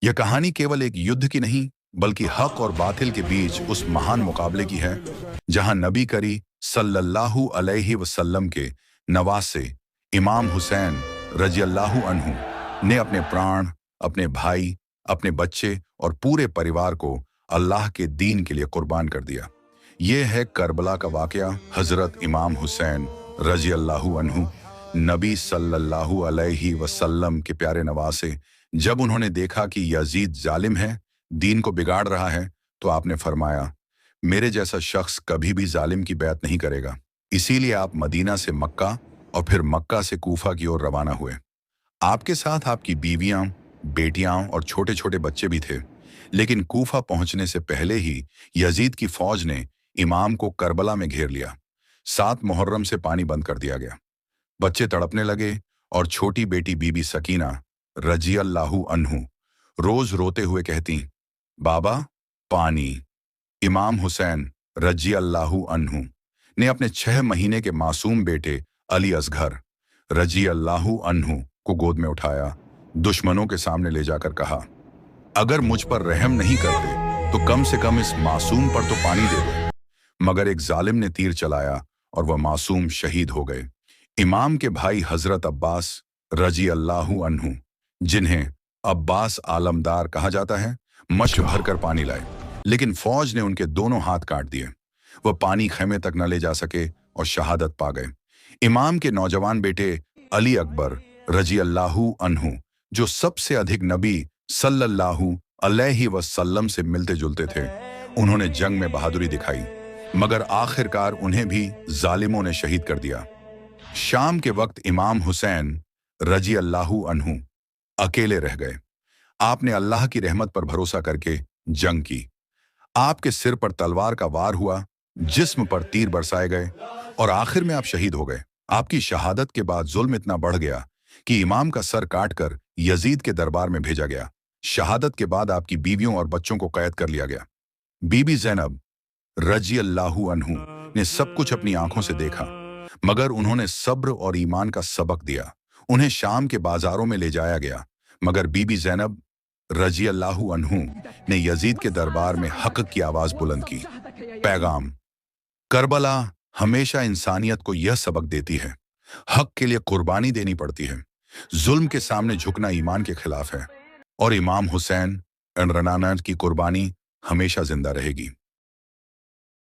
यह कहानी केवल एक युद्ध की नहीं, बल्कि हक और बातिल के बीच उस महान मुकाबले की है, जहां नबी करी सल्लल्लाहु अलैहि वसल्लम के नवासे इमाम हुसैन रजी अल्लाहु अन्हु ने अपने प्राण, अपने भाई, अपने बच्चे और पूरे परिवार को अल्लाह के दीन के लिए कुर्बान कर दिया। ये है करबला का वाकया। हजरत इमाम हुसैन रजी अल्लाहु अन्हु नबी सल्लल्लाहु अलैहि वसल्लम के प्यारे नवासे, जब उन्होंने देखा कि यजीद जालिम है, दीन को बिगाड़ रहा है, तो आपने फरमाया, मेरे जैसा शख्स कभी भी जालिम की बैत नहीं करेगा। इसीलिए आप मदीना से मक्का और फिर मक्का से कूफा की ओर रवाना हुए। आपके साथ आपकी बीवियां, बेटियां और छोटे छोटे बच्चे भी थे। लेकिन कूफा पहुंचने से पहले ही यजीद की फौज ने इमाम को करबला में घेर लिया। 7 मुहर्रम से पानी बंद कर दिया गया। बच्चे तड़पने लगे और छोटी बेटी बीबी सकीना रजी अल्लाहु अन्हु रोज रोते हुए कहती, बाबा पानी। इमाम हुसैन रजी अल्लाहु अन्हु ने अपने 6 महीने के मासूम बेटे अली असगर रजी अल्लाहु अन्हु को गोद में उठाया, दुश्मनों के सामने ले जाकर कहा, अगर मुझ पर रहम नहीं करते तो कम से कम इस मासूम पर तो पानी दे दो। मगर एक जालिम ने तीर चलाया और वह मासूम शहीद हो गए। इमाम के भाई हजरत अब्बास रजी अल्लाहु अन्हु, जिन्हें अब्बास आलमदार कहा जाता है, मश्क भरकर पानी लाए, लेकिन फौज ने उनके दोनों हाथ काट दिए। वह पानी खेमे तक न ले जा सके और शहादत पा गए। इमाम के नौजवान बेटे अली अकबर रजी अल्लाहु अन्हु, जो सबसे अधिक नबी सल्लल्लाहु अलैहि वसल्लम से मिलते जुलते थे, उन्होंने जंग में बहादुरी दिखाई, मगर आखिरकार उन्हें भी जालिमों ने शहीद कर दिया। शाम के वक्त इमाम हुसैन रजी अल्लाहु अन्हु अकेले रह गए। आपने अल्लाह की रहमत पर भरोसा करके जंग की। आपके सिर पर तलवार का वार हुआ, जिस्म पर तीर बरसाए गए और आखिर में आप शहीद हो गए। आपकी शहादत के बाद जुल्म इतना बढ़ गया कि इमाम का सर काटकर यजीद के दरबार में भेजा गया। शहादत के बाद आपकी बीवियों और बच्चों को कैद कर लिया गया। बीबी ज़ैनब रजी अल्लाहु अन्हु ने सब कुछ अपनी आंखों से देखा, मगर उन्होंने सब्र और ईमान का सबक दिया। उन्हें शाम के बाजारों में ले जाया गया, मगर बीबी ज़ैनब रजी अल्लाहु अन्हु ने यजीद के दरबार में हक की आवाज बुलंद की। पैगाम: करबला हमेशा इंसानियत को यह सबक देती है, हक के लिए कुर्बानी देनी पड़ती है। जुल्म के सामने झुकना ईमान के खिलाफ है, और इमाम हुसैन की कुर्बानी हमेशा जिंदा रहेगी।